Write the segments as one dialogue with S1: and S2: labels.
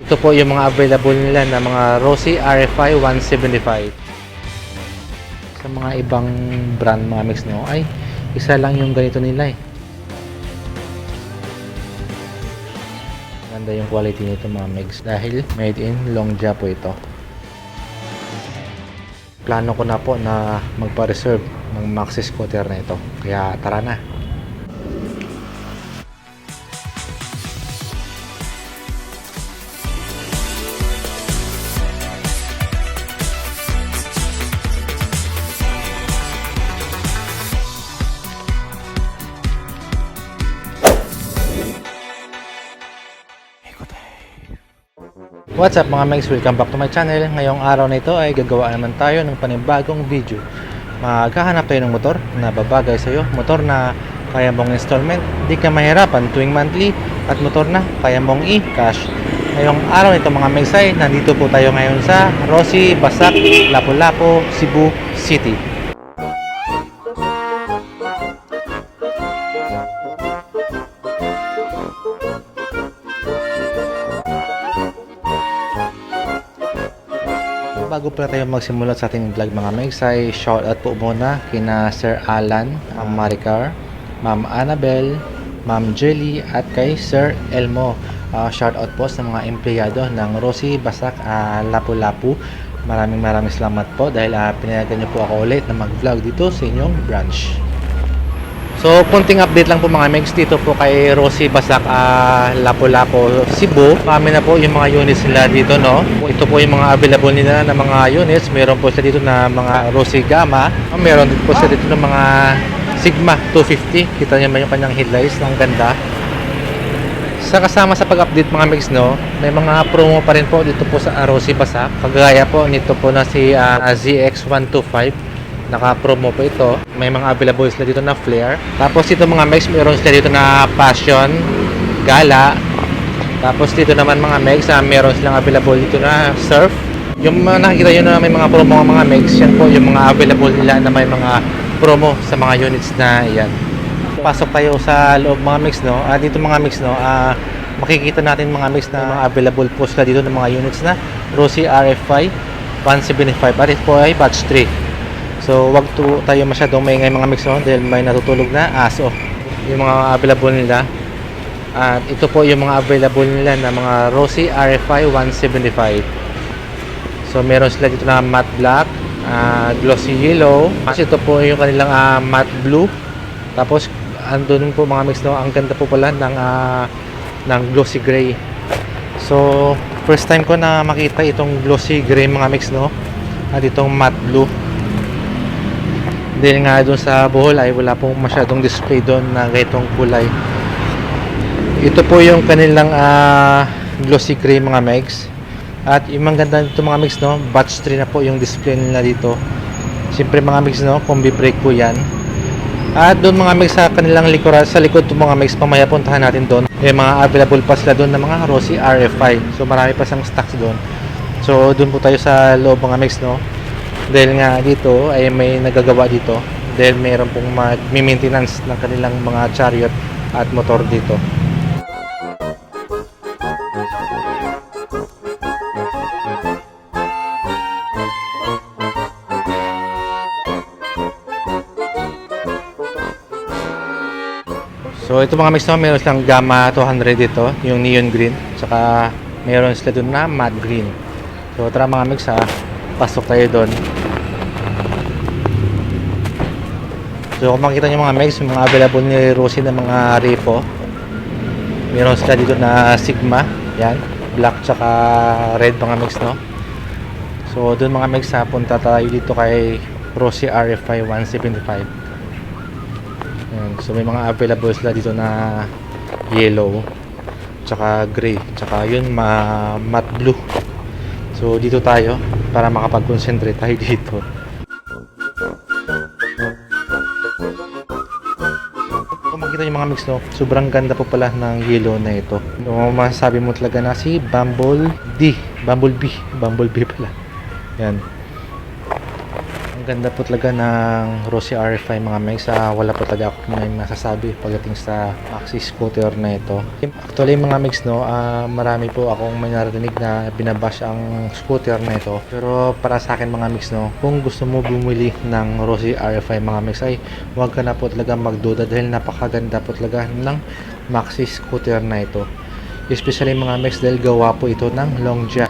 S1: ito po yung mga available nila na mga Rossi RFI 175. Sa mga ibang brand mga mix no, ay isa lang yung ganito nila eh. Ganda yung quality nito mga mix dahil made in Longja po ito. Plano ko na po na magpa-reserve ng maxi scooter na ito, kaya tara na. What's up mga mags? Welcome back to my channel. Ngayong araw na ito ay gagawa naman tayo ng panibagong video. Maghahanap tayo ng motor na babagay sa iyo, motor na kaya mong installment, di ka mahirapan tuwing monthly, at motor na kaya mong i-cash. Ngayong araw nito mga mags ay nandito po tayo ngayon sa Rossi, Basak, Lapu-Lapu, Cebu City. Bago pala tayo magsimula sa ating vlog mga mags ay shoutout po muna kina Sir Alan, Ma'am Maricar, Ma'am Annabel, Ma'am Jelly at kay Sir Elmo. Shoutout po sa mga empleyado ng Rossi, Basak, Lapu-Lapu. Maraming salamat po dahil pinayagan niyo po ako ulit na mag-vlog dito sa inyong branch. So, konting update lang po mga mags dito po kay Rossi, Basak, Lapu-Lapu, Cebu. Kami na po yung mga units nila dito, no? Ito po yung mga available nila na mga units. Meron po sila dito na mga Rossi Gamma. Meron din po sila dito ng mga Sigma 250. Kita niyo man yung kanyang headlights. Ang ganda. Sa kasama sa pag-update mga mags, no? May mga promo pa rin po dito po sa Rossi, Basak. Kagaya po nito po na si ZX125. Naka-promo po ito. May mga available sila dito na flare. Tapos dito mga mags, meron sila dito na Passion, Gala. Tapos dito naman mga mags, meron silang available dito na Surf. Yung nakikita nyo na may mga promo mga mags, yan po yung mga available nila na may mga promo sa mga units na yan. Pasok tayo sa loob mga mags, no? Dito mga mags, no? Makikita natin mga mags na mga available po sila dito ng mga units na Rossi RFI 175. At ito po ay batch 3. So, wag tayo masyadong maingay mga mix, no? Dahil may natutulog na aso. Yung mga available nila. At ito po yung mga available nila na mga Rossi RFI 175. So, meron sila dito na matte black, glossy yellow. Kasi ito po yung kanilang matte blue. Tapos, andun po mga mix, no? Ang ganda po pala ng glossy gray. So, first time ko na makita itong glossy gray mga mix, no? At itong matte blue. Dahil nga doon sa Bohol ay wala pong masyadong display doon na ganitong kulay. Ito po yung kanilang glossy gray mga megs. At yung mga ganda nito mga megs, no, batch 3 na po yung display nila dito. Siyempre mga megs, no, combi brake po yan. At doon mga megs sa kanilang likuran, sa likod ng mga megs, pamaya puntahan natin doon. May mga available pa sila doon na mga Rossi RFI. So marami pa sang stocks doon. So doon po tayo sa loob mga megs, no. Dahil nga dito ay may nagagawa dito dahil mayroon pong maintenance ng kanilang mga chariot at motor dito. So ito mga mix, meron silang Gamma 200 dito, yung neon green, saka mayroon sila doon na matte green. So tara mga mix, pasok tayo doon. So kung makikita nyo mga megs, yung mga available ni Rossi na mga repo, meron sila dito na Sigma, yan, black tsaka red mga megs, no? So doon mga megs, punta tayo dito kay Rossi RFI 175. Yan. So may mga available sila dito na yellow tsaka gray, tsaka yun matte blue. So dito tayo para makapag-concentrate tayo dito. Makita yung mga mix, no, sobrang ganda po pala ng yellow na ito. Masasabi mo talaga na si Bumblebee pala. Yan. Ang ganda po talaga ng Rossi RFI mga Megs. Wala po talaga ako may masasabi pagdating sa maxi scooter na ito. Actually mga Megs, no, marami po akong may narinig na binabash ang scooter na ito. Pero para sa akin mga Megs, no, kung gusto mo bumili ng Rossi RFI mga Megs ay huwag ka na po talaga magduda dahil napakaganda po talaga ng maxi scooter na ito. Especially mga Megs dahil gawa po ito ng long jack.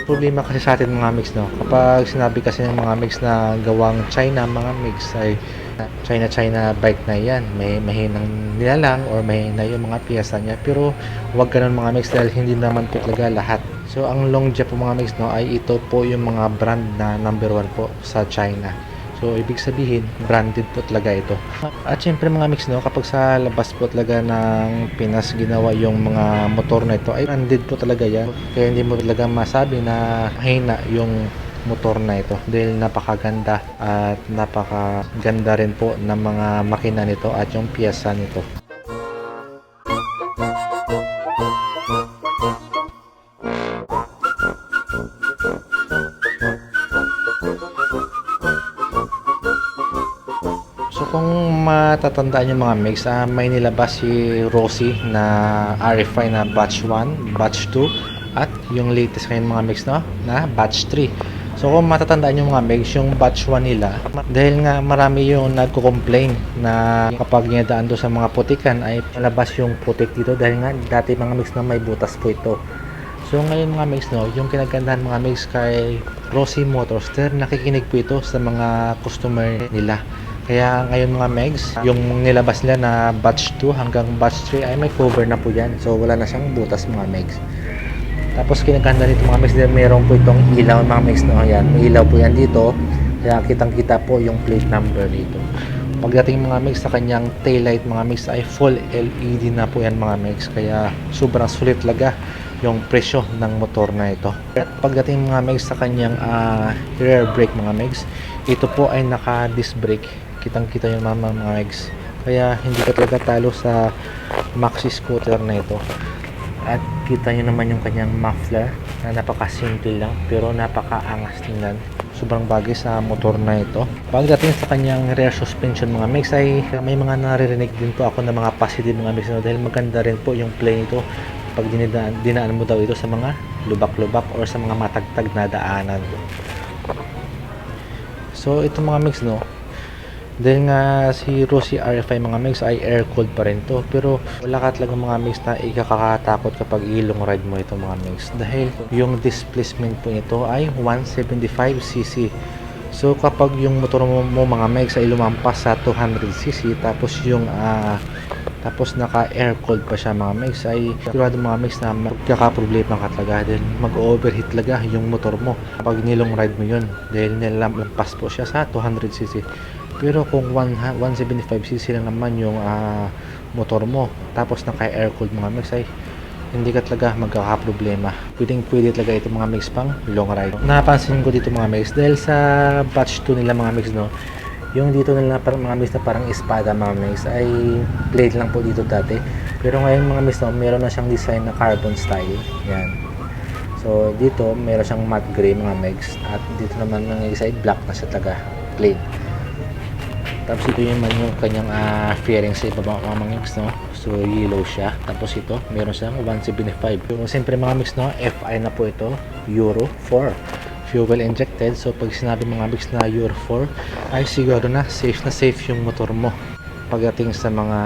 S1: Problema kasi sa atin mga mix, no, kapag sinabi kasi ng mga mix na gawang China mga mix ay China bike na yan, may mahinang nilalang or mahina yung mga piyesa niya, pero wag ganun mga mix dahil hindi naman po talaga lahat. So ang Longja po mga mix, no, ay ito po yung mga brand na number 1 po sa China. So, ibig sabihin, branded po talaga ito. At syempre mga mix, no, kapag sa labas po talaga ng Pinas ginawa yung mga motor na ito, ay branded po talaga yan. Kaya hindi mo talaga masabi na mahina yung motor na ito. Dahil napakaganda at napakaganda rin po ng mga makina nito at yung piyesa nito. Kung matatandaan yung mga mix, may nilabas si Rossi na RFI na batch 1, batch 2 at yung latest ngayon mga mix, no, na batch 3. So kung matatandaan yung mga mix, yung batch 1 nila, dahil nga marami yung nagko-complain na kapag dinadaan doon sa mga putikan ay malabas yung putik dito dahil nga dati mga mix na may butas po ito. So ngayon mga mix, no, yung kinagandahan mga mix kay Rossi Motors, nakikinig po ito sa mga customer nila. Kaya ngayon mga megs, yung nilabas nila na batch 2 hanggang batch 3 ay may cover na po yan. So wala na siyang butas mga megs. Tapos kinaganda nito mga megs, meron po itong ilaw mga megs, no? Ayan, may ilaw po yan dito. Kaya kitang kita po yung plate number dito. Pagdating mga megs sa kanyang taillight mga megs ay full LED na po yan mga megs. Kaya sobrang sulit talaga yung presyo ng motor na ito. At pagdating mga megs sa kanyang rear brake mga megs, ito po ay naka disc brake. Kitang-kita yung mga megs. Kaya hindi ka talaga talo sa maxi scooter na ito. At kita nyo naman yung kanyang muffler na napaka-simple lang pero napaka-angas tingnan. Sobrang bagay sa motor na ito. Pagdating sa kanyang rear suspension mga megs ay may mga naririnig din po ako na mga positive mga megs, no? Dahil maganda rin po yung play nito pag dinaan mo daw ito sa mga lubak-lubak or sa mga matagtag na daanan. So ito mga megs, no, dahil nga si Rossi RFI mga megs ay air-cooled pa rin to, pero wala ka talaga mga megs na ikakakatakot kapag ilong ride mo ito mga megs dahil yung displacement po nito ay 175cc. So kapag yung motor mo mga megs ay lumampas sa 200cc tapos yung tapos naka air cooled pa siya mga megs ay sigurado mga megs na magkakaproblema ka talaga dahil mag-overheat talaga yung motor mo kapag nilong ride mo yun dahil nilampas po siya sa 200cc. Pero kung 175cc lang naman yung motor mo tapos naka air cooled mga megs ay hindi ka talaga magkakaproblema. Pwede talaga ito mga megs pang long ride. Napansin ko dito mga megs dahil sa batch 2 nila mga megs, no, yung dito nila parang mga megs na parang espada mga megs ay plate lang po dito dati. Pero ngayon mga megs, no, meron na siyang design na carbon style. Yan. So dito meron siyang matte gray mga megs at dito naman ng side black na siya talaga plain. Tapos ito naman yung kanyang fairing sa ibaba mga megs, no. So yellow siya. Tapos ito meron siyang 175. So siyempre mga megs, no, FI na po ito, Euro 4 fuel injected. So pag sinabi mga megs na Euro 4 ay siguro na safe yung motor mo pagdating sa mga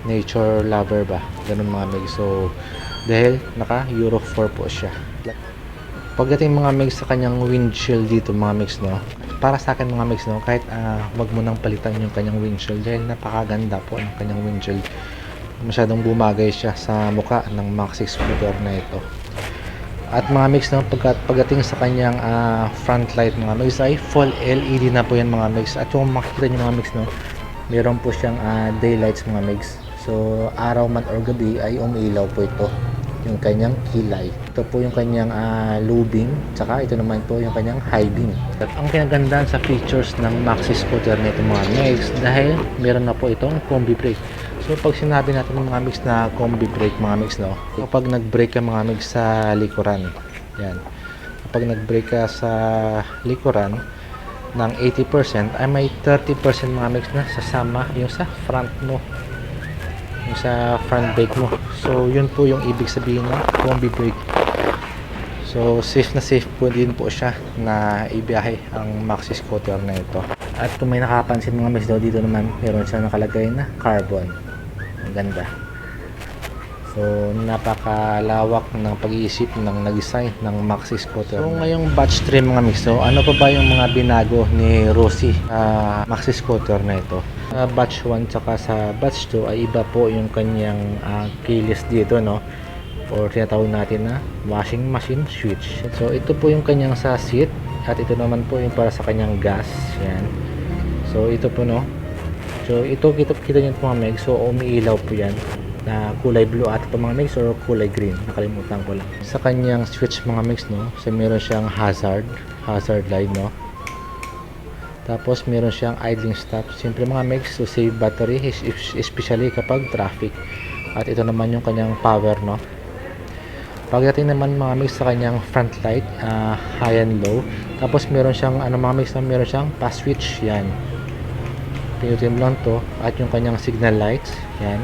S1: nature lover ba, ganun mga megs. So dahil naka Euro 4 po siya. Pagdating mga megs sa kanyang windshield dito mga megs, no, para sa akin mga megs, no, kahit wag mo nang palitan yung kanyang windshield dahil napakaganda po ng kanyang windshield. Masyadong bumagay siya sa mukha ng maxi scooter na ito. At mga megs, no, pagdating sa kanyang front light mga megs ay full LED na po yan mga megs. At yung makikita nyo mga megs, no, meron po siyang daylights mga megs. So araw man or gabi ay umiilaw po ito yung kanyang kilay. Ito po yung kanyang low beam, tsaka ito naman po yung kanyang high beam. At ang kinagandaan sa features ng maxi scooter nito mga megs dahil meron na po itong combi brake. So pag sinabi natin mga megs na combi brake mga megs, no, kapag nag-brake ka mga megs sa likuran, yan, kapag nag-brake ka sa likuran ng 80% ay may 30% mga mix na sasama yung sa front mo, yung sa front brake mo. So yun po yung ibig sabihin ng combi brake. So safe na safe po din po siya na ibiyahe ang maxi scooter na ito. At kung may nakapansin mga mix daw, dito naman meron siya nakalagay na carbon. Ang ganda. So, napakalawak ng pag-iisip ng nag-design ng maxi scooter. So, ngayong batch 3 mga mix, so, ano pa ba yung mga binago ni Rosie maxi scooter na ito? Sa batch 1 tsaka sa batch 2 ay iba po yung kanyang keyless dito, no? Or tinatawag natin na washing machine switch. So, ito po yung kanyang sa seat at ito naman po yung para sa kanyang gas. Yan. So, ito po, no? So, ito kita nyo po mga mix. So, umiilaw po yan na kulay blue at pa mga mix or kulay green, nakalimutan ko lang. Sa kanyang switch mga mix, no, so meron siyang hazard light, no, tapos meron siyang idling stop, siyempre mga mix, so save battery especially kapag traffic. At ito naman yung kanyang power, no. Pagdating naman mga mix sa kanyang front light, high and low, tapos meron siyang mga mix, meron siyang pass switch, yan, pinutin lang to, at yung kanyang signal lights, yan,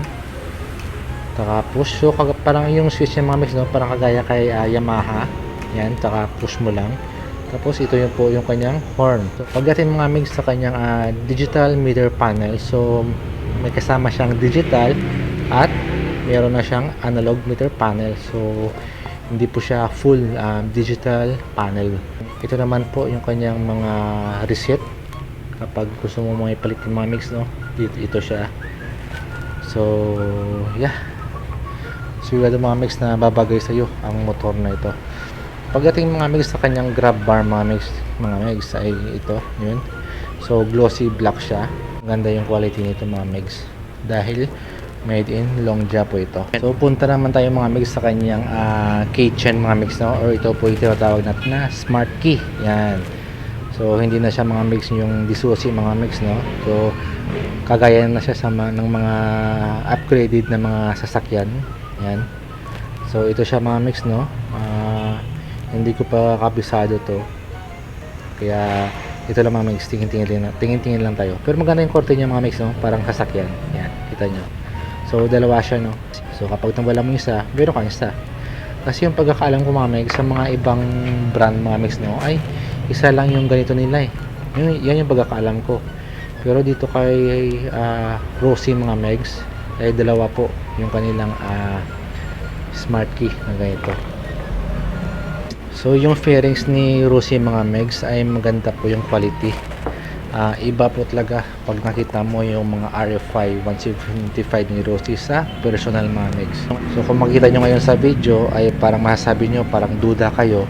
S1: taka push. So parang yung switch ng mga mix, no, parang kagaya kay Yamaha, yan, taka push mo lang. Tapos ito yung po yung kanyang horn. So pagdating mga mix sa kanyang digital meter panel, so may kasama siyang digital at meron na siyang analog meter panel. So hindi po siya full digital panel. Ito naman po yung kanyang mga reset kapag gusto mo mga ipalit yung mga mix, no, ito siya. So yeah, sigurado mga mix na babagay sa iyo ang motor na ito. Pagdating mga mix sa kanyang grab bar mga mix ay ito, yun. So glossy black siya. Ganda yung quality nito mga mix dahil made in Longja po ito. So punta naman tayo mga mix sa kanyang keychain mga mix, no, or ito po yung tinatawag natin na smart key. Yan. So hindi na siya mga mix yung disusi mga mix, no. So kagaya na siya sa ng mga upgraded na mga sasakyan. Yan. So ito siya mga mix, no. Hindi ko pa kabisado to. Kaya ito lang mga mix, tingin-tingin lang tayo. Pero maganda yung korte niya mga mix, no, parang sasakyan. Yan, kita nyo. So dalawa siya, no. So kapag nawala mo isa, meron kang isa. Kasi yung pagkakaalam ko mga mix sa mga ibang brand mga mix, no, ay isa lang yung ganito nila eh. Yan yung pagkakaalam ko. Pero dito kay Rosie mga megs ay dalawa po yung kanilang smart key na ganito. So yung fairings ni Rosie mga megs ay maganda po yung quality. Iba po talaga pag nakita mo yung mga RFI 175 ni Rosie sa personal mga megs. So kung makita nyo ngayon sa video ay parang masasabi nyo parang duda kayo.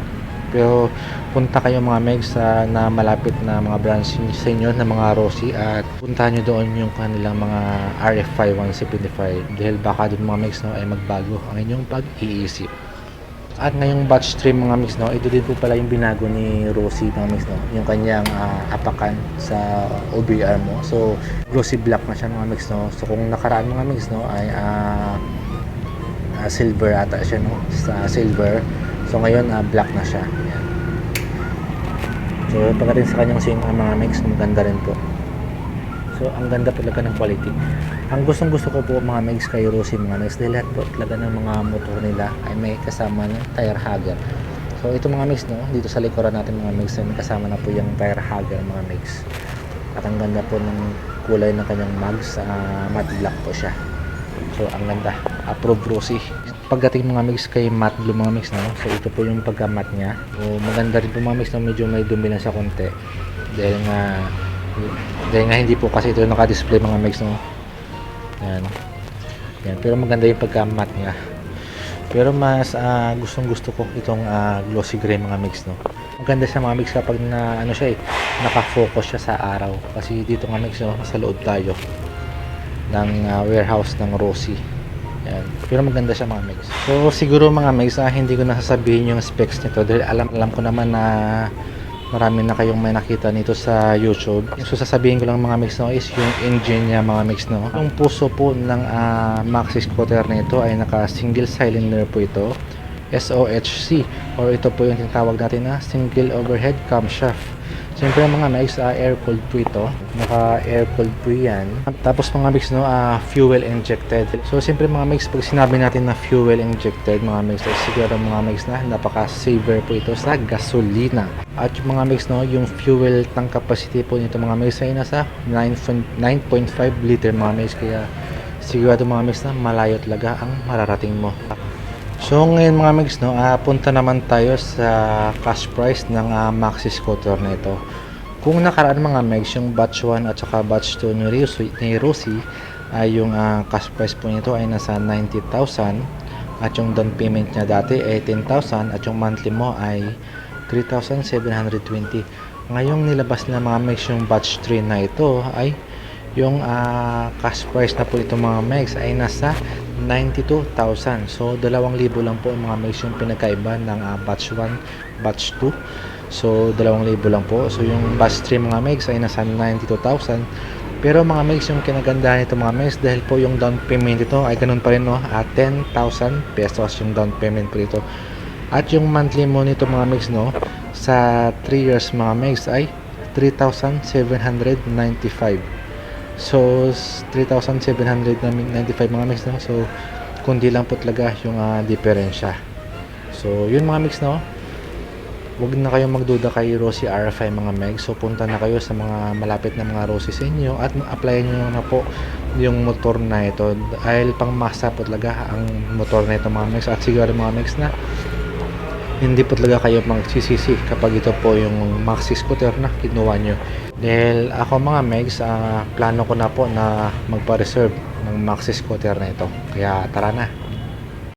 S1: Pero punta kayo mga megs na malapit na mga branch sa inyo na mga Rosie at puntahan nyo doon yung kanilang mga RFI 175 dahil baka doon mga megs, no, ay magbago ang inyong pag-iisip. At ngayong batch 3 mga mix, no, ito din po pala yung binago ni Rosie mga mix, no, yung kanyang apakan sa OBR mo. So glossy black na siya mga mix, no. So kung nakaraan mga mix, no, ay silver ata siya, no, sa silver. So ngayon black na siya. Ayan. So pagdating sa kanyang mga mix, maganda rin po. So ang ganda talaga ng quality. Ang gustong gusto ko po mga mix kay Rosie mga mix dahil lahat po talaga ng mga motor nila ay may kasama ng tire hugger. So ito mga mix, no, dito sa likuran natin mga mix ay may kasama na po yung tire hugger mga mix. At ang ganda po ng kulay ng kanyang mags, matte black po siya. So ang ganda, approve Rosie. Pagdating mga mix kay matte blue mga mix, no, so ito po yung pagka-matte niya. So maganda rin po mga mix na medyo may dumi lang sa konti dahil nga hindi po kasi ito naka-display mga mix, no. Yan. Yan, pero maganda yung pagka-matte niya. Pero mas gustong gusto ko itong glossy gray mga mix, no. Maganda siya mga mix kapag naka-focus siya sa araw. Kasi dito mga mix, no, sa loob tayo ng warehouse ng Rosie. Yan. Pero maganda siya mga mix. So siguro mga mix, hindi ko nasasabihin yung specs nito dahil alam ko naman na marami na kayong may nakita nito sa YouTube. So sasabihin ko lang mga mix, no, is yung engine niya mga mix, no. Yung puso po ng maxi scooter nito ay naka single cylinder po ito. SOHC, or ito po yung tinatawag natin na single overhead camshaft. Siyempre mga mix, air-cooled po ito. Naka-air-cooled po yan. Tapos mga mix, no, fuel injected. So siyempre mga mix, pag sinabi natin na fuel injected, mga mix, siguro mga mix na napaka-saver po ito sa gasolina. At yung mga mix, no, yung fuel tank capacity po nito mga mix ay nasa 9.5 liter mga mix. Kaya sigurado mga mix na malayo talaga ang mararating mo. So ngayon mga mix, no, punta naman tayo sa cash price ng maxi scooter na ito. Kung nakaraan mga mix, yung batch 1 at saka batch 2 ni Rosie, ay yung cash price po nito ay nasa 90,000 at yung down payment niya dati ay 10,000 at yung monthly mo ay 3,720. Ngayong nilabas na mga mix yung batch 3 na ito ay yung cash price na po ito mga mix ay nasa 92,000. So 2,000 lang po mga mix yung pinagkaiba ng batch 1, batch 2. So 2,000 lang po. So yung batch 3 mga mix ay nasa 92,000. Pero mga mix, yung kinagandahan nito mga mix, dahil po yung down payment ito ay ganun pa rin, no, 10,000 pesos yung down payment po ito. At yung monthly mo nito mga mix, no, sa 3 years mga mix ay 3,795. So 3,795 mga mix, no. So kundi lang po talaga yung diferensya. So yun mga mix, no. Huwag na kayong magduda kay Rosie RFI mga mix. So punta na kayo sa mga malapit na mga Rosie sa inyo at applyan nyo na po yung motor na ito, dahil pang masa po talaga ang motor na ito mga mix. At siguro mga mix na hindi po talaga kayo magsisisi kapag ito po yung maxi scooter na kinuha nyo. Dahil ako mga megs, plano ko na po na magpa-reserve ng maxi scooter na ito. Kaya tara na.